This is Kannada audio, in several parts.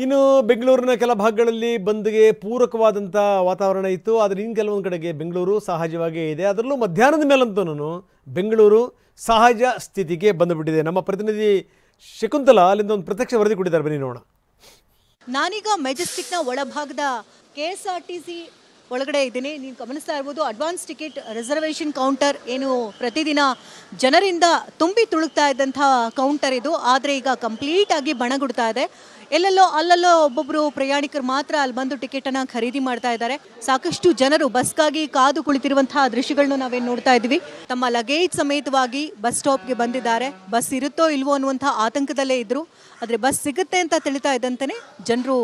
ಇನ್ನು ಬೆಂಗಳೂರಿನ ಕೆಲ ಭಾಗಗಳಲ್ಲಿ ಬಂದ್ಗೆ ಪೂರಕವಾದಂಥ ವಾತಾವರಣ ಇತ್ತು. ಆದರೆ ಇನ್ನು ಕೆಲವೊಂದು ಕಡೆಗೆ ಬೆಂಗಳೂರು ಸಹಜವಾಗೇ ಇದೆ. ಅದರಲ್ಲೂ ಮಧ್ಯಾಹ್ನದ ಮೇಲಂತೂ ಬೆಂಗಳೂರು ಸಹಜ ಸ್ಥಿತಿಗೆ ಬಂದುಬಿಟ್ಟಿದೆ. ನಮ್ಮ ಪ್ರತಿನಿಧಿ ಶಕುಂತಲಾ ಅಲ್ಲಿಂದ ಒಂದು ಪ್ರತ್ಯಕ್ಷ ವರದಿ ಕೊಟ್ಟಿದ್ದಾರೆ, ಬನ್ನಿ ನೋಡೋಣ. ನಾನೀಗ ಮೆಜೆಸ್ಟಿಕ್ನ ಒಳಭಾಗದ KSRTC ಒಳಗಡೆ ಇದ್ದೀನಿ. ನೀವು ಗಮನಿಸ್ತಾ ಇರ್ಬೋದು, ಅಡ್ವಾನ್ಸ್ ಟಿಕೆಟ್ ರಿಸರ್ವೇಷನ್ ಕೌಂಟರ್ ಏನು ಪ್ರತಿದಿನ ಜನರಿಂದ ತುಂಬಿ ತುಳುಕ್ತಾ ಇದ್ದಂಥ ಕೌಂಟರ್ ಇದು. ಆದರೆ ಈಗ ಕಂಪ್ಲೀಟ್ ಆಗಿ ಬಣಗುಡ್ತಾ ಇದೆ. ಎಲ್ಲೆಲ್ಲೋ ಅಲ್ಲಲ್ಲೋ ಒಬ್ಬೊಬ್ಬರು ಪ್ರಯಾಣಿಕರು ಮಾತ್ರ ಅಲ್ಲಿ ಬಂದು ಟಿಕೆಟನ್ನು ಖರೀದಿ ಮಾಡ್ತಾ ಇದ್ದಾರೆ. ಸಾಕಷ್ಟು ಜನರು ಬಸ್ಗಾಗಿ ಕಾದು ಕುಳಿತಿರುವಂತಹ ದೃಶ್ಯಗಳನ್ನು ನಾವೇನು ನೋಡ್ತಾ ಇದ್ವಿ. ತಮ್ಮ ಲಗೇಜ್ ಸಮೇತವಾಗಿ ಬಸ್ ಸ್ಟಾಪ್ಗೆ ಬಂದಿದ್ದಾರೆ. ಬಸ್ ಇರುತ್ತೋ ಇಲ್ವೋ ಅನ್ನುವಂಥ ಆತಂಕದಲ್ಲೇ ಇದ್ರು. ಆದರೆ ಬಸ್ ಸಿಗುತ್ತೆ ಅಂತ ತಿಳಿತಾ ಇದ್ದಂತೆಯೇ ಜನರು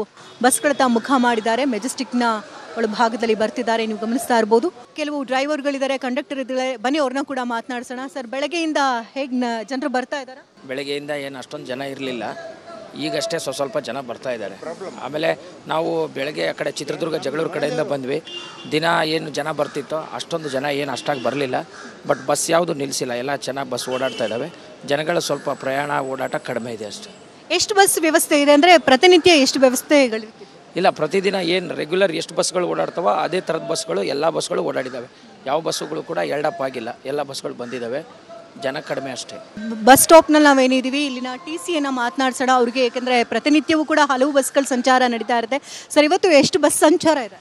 ಬಸ್ಗಳತ್ತ ಮುಖ ಮಾಡಿದ್ದಾರೆ. ಮೆಜೆಸ್ಟಿಕ್ನ ಒಳಭಾಗದಲ್ಲಿ ಬರ್ತಿದ್ದಾರೆ, ನೀವು ಗಮನಿಸ್ತಾ ಇರ್ಬೋದು. ಕೆಲವು ಡ್ರೈವರ್ಗಳಿದ್ದಾರೆ, ಕಂಡಕ್ಟರ್ ಇದ್ದಾರೆ. ಬನ್ನಿ ಅವ್ರನ್ನ ಕೂಡ ಮಾತನಾಡ್ಸೋಣ. ಸರ್, ಬೆಳಗ್ಗೆಯಿಂದ ಹೇಗೆ ಜನರು ಬರ್ತಾ ಇದ್ದಾರೆ? ಬೆಳಗ್ಗೆಯಿಂದ ಏನು ಅಷ್ಟೊಂದು ಜನ ಇರಲಿಲ್ಲ, ಈಗಷ್ಟೇ ಸ್ವಲ್ಪ ಜನ ಬರ್ತಾ ಇದ್ದಾರೆ. ಆಮೇಲೆ ನಾವು ಬೆಳಗ್ಗೆ ಆ ಕಡೆ ಚಿತ್ರದುರ್ಗ ಜಗಳೂರು ಕಡೆಯಿಂದ ಬಂದ್ವಿ. ದಿನ ಏನು ಜನ ಬರ್ತಿತ್ತೋ ಅಷ್ಟೊಂದು ಜನ ಏನು ಅಷ್ಟಾಗಿ ಬರಲಿಲ್ಲ. ಬಟ್ ಬಸ್ ಯಾವುದು ನಿಲ್ಲಿಸಿಲ್ಲ, ಎಲ್ಲ ಚೆನ್ನಾಗಿ ಬಸ್ ಓಡಾಡ್ತಾ ಇದ್ದಾವೆ. ಜನಗಳ ಸ್ವಲ್ಪ ಪ್ರಯಾಣ ಓಡಾಟ ಕಡಿಮೆ ಇದೆ ಅಷ್ಟೇ. ಎಷ್ಟು ಬಸ್ ವ್ಯವಸ್ಥೆ ಇದೆ ಅಂದರೆ ಪ್ರತಿನಿತ್ಯ ಎಷ್ಟು ವ್ಯವಸ್ಥೆಗಳಿವೆ? ಇಲ್ಲ, ಪ್ರತಿದಿನ ಏನು ರೆಗ್ಯುಲರ್ ಎಷ್ಟು ಬಸ್ಗಳು ಓಡಾಡ್ತಾವೋ ಅದೇ ಥರದ ಬಸ್ಗಳು ಎಲ್ಲ ಬಸ್ಗಳು ಓಡಾಡಿದ್ದಾವೆ. ಯಾವ ಬಸ್ಸುಗಳು ಕೂಡ ಎರಡಪ್ಪ ಆಗಿಲ್ಲ, ಎಲ್ಲ ಬಸ್ಗಳು ಬಂದಿದ್ದಾವೆ. ಜನ ಕಡಿಮೆ ಅಷ್ಟೇ. ಬಸ್ ಸ್ಟಾಪ್ನಲ್ಲಿ ನಾವೇನಿದ್ದೀವಿ, ಇಲ್ಲಿನ TCಯನ್ನು ಮಾತನಾಡ್ಸೋಣ ಅವ್ರಿಗೆ. ಯಾಕೆಂದರೆ ಪ್ರತಿನಿತ್ಯವೂ ಕೂಡ ಹಲವು ಬಸ್ಗಳ ಸಂಚಾರ ನಡೀತಾ ಇರುತ್ತೆ. ಸರ್, ಇವತ್ತು ಎಷ್ಟು ಬಸ್ ಸಂಚಾರ ಇದೆ?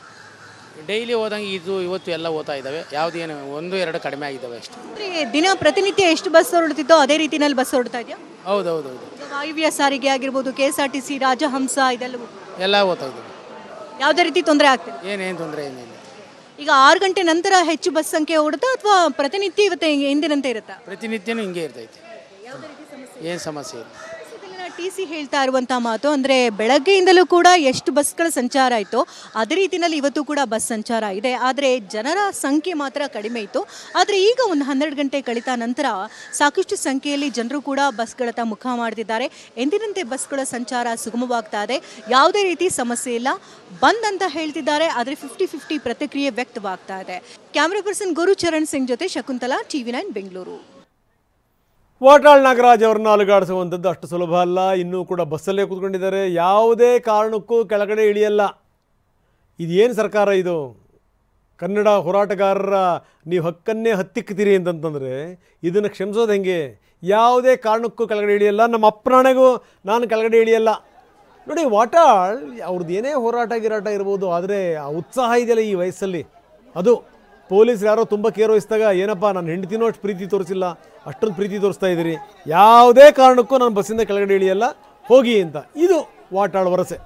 ಡೈಲಿ ಹೋದಂಗೆ ಇವತ್ತು ಎಲ್ಲ ಓದ್ತಾ ಇದ್ದಾವೆ. ಯಾವುದೇನು 1-2 ಕಡಿಮೆ ಆಗಿದ್ದಾವೆ ಅಷ್ಟೇ. ದಿನ ಪ್ರತಿನಿತ್ಯ ಎಷ್ಟು ಬಸ್ ಹೊರಡ್ತಿದ್ದೋ ಅದೇ ರೀತಿಯಲ್ಲಿ ಬಸ್ ಹೊರಡ್ತಾ ಇದೆಯಾ? ಹೌದೌದು. ವಾಯುವ್ಯ ಸಾರಿಗೆ ಆಗಿರ್ಬೋದು, KSRTC, ರಾಜಹಂಸ, ಇದೆಲ್ಲವೂ ಎಲ್ಲ ಓದ್ತಾ ಇದ್ದಾವೆ. ಯಾವುದೇ ರೀತಿ ತೊಂದರೆ ಆಗ್ತಿದೆ? ಏನೇನು ತೊಂದರೆ ಏನಿಲ್ಲ. ಈಗ 6 ಗಂಟೆ ನಂತರ ಹೆಚ್ಚು ಬಸ್ ಸಂಖ್ಯೆ ಓಡುತ್ತಾ ಅಥವಾ ಪ್ರತಿನಿತ್ಯ ಇವತ್ತು ಎಂದಿನಂತೆ ಇರುತ್ತಾ? ಪ್ರತಿನಿತ್ಯನೂ ಹಿಂಗೆ ಇರ್ತೈತೆ, ಏನು ಸಮಸ್ಯೆ ಇಲ್ಲ. TC ಹೇಳ್ತಾ ಇರುವಂಥ ಮಾತು ಅಂದರೆ ಬೆಳಗ್ಗೆಯಿಂದಲೂ ಕೂಡ ಎಷ್ಟು ಬಸ್ಗಳ ಸಂಚಾರ ಇತ್ತು ಅದೇ ರೀತಿಯಲ್ಲಿ ಇವತ್ತು ಕೂಡ ಬಸ್ ಸಂಚಾರ ಇದೆ. ಆದರೆ ಜನರ ಸಂಖ್ಯೆ ಮಾತ್ರ ಕಡಿಮೆ ಇತ್ತು. ಆದರೆ ಈಗ ಒಂದು 12 ಗಂಟೆ ಕಳೆದ ನಂತರ ಸಾಕಷ್ಟು ಸಂಖ್ಯೆಯಲ್ಲಿ ಜನರು ಕೂಡ ಬಸ್ಗಳತ್ತ ಮುಖ ಮಾಡ್ತಿದ್ದಾರೆ. ಎಂದಿನಂತೆ ಬಸ್ಗಳ ಸಂಚಾರ ಸುಗಮವಾಗ್ತಾ ಇದೆ, ಯಾವುದೇ ರೀತಿ ಸಮಸ್ಯೆ ಇಲ್ಲ, ಬಂದ್ ಅಂತ ಹೇಳ್ತಿದ್ದಾರೆ. ಆದರೆ 50-50 ಪ್ರತಿಕ್ರಿಯೆ ವ್ಯಕ್ತವಾಗ್ತಾ ಇದೆ. ಕ್ಯಾಮ್ರಾ ಪರ್ಸನ್ ಗುರುಚರಣ್ ಸಿಂಗ್ ಜೊತೆ ಶಕುಂತಲಾ, TV9 ಬೆಂಗಳೂರು. ವಾಟಾಳ್ ನಾಗರಾಜ್ ಅವ್ರನ್ನ ಅಲುಗಾಡಿಸುವಂಥದ್ದು ಅಷ್ಟು ಸುಲಭ ಅಲ್ಲ. ಇನ್ನೂ ಕೂಡ ಬಸ್ಸಲ್ಲೇ ಕೂತ್ಕೊಂಡಿದ್ದಾರೆ, ಯಾವುದೇ ಕಾರಣಕ್ಕೂ ಕೆಳಗಡೆ ಇಳಿಯಲ್ಲ. ಇದೇನು ಸರ್ಕಾರ ಇದು? ಕನ್ನಡ ಹೋರಾಟಗಾರರ ನೀವು ಹಕ್ಕನ್ನೇ ಹತ್ತಿಕ್ತೀರಿ ಅಂತಂತಂದರೆ ಇದನ್ನು ಕ್ಷಮಿಸೋದು ಹೆಂಗೆ? ಯಾವುದೇ ಕಾರಣಕ್ಕೂ ಕೆಳಗಡೆ ಇಳಿಯಲ್ಲ, ನಮ್ಮ ಅಪ್ರಾಣೆಗೂ ನಾನು ಕೆಳಗಡೆ ಇಳಿಯಲ್ಲ. ನೋಡಿ, ವಾಟಾಳ್ ಅವ್ರದ್ದು ಏನೇ ಹೋರಾಟ ಗಿರಾಟ ಇರ್ಬೋದು, ಆದರೆ ಆ ಉತ್ಸಾಹ ಇದೆಯಲ್ಲ ಈ ವಯಸ್ಸಲ್ಲಿ, ಅದು ಪೊಲೀಸರು ಯಾರೋ ತುಂಬ ಕೇರ್ ವಹಿಸಿದಾಗ ಏನಪ್ಪ ನನ್ನ ಹೆಂಡತಿನೂ ಅಷ್ಟು ಪ್ರೀತಿ ತೋರಿಸಿಲ್ಲ, ಅಷ್ಟೊಂದು ಪ್ರೀತಿ ತೋರಿಸ್ತಾ ಇದ್ದೀರಿ, ಯಾವುದೇ ಕಾರಣಕ್ಕೂ ನಾನು ಬಸ್ಸಿಂದ ಕೆಳಗಡೆ ಇಳಿಯಲ್ಲ, ಹೋಗಿ ಅಂತ. ಇದು ವಾಟಾಳ್ ವರಸೆ.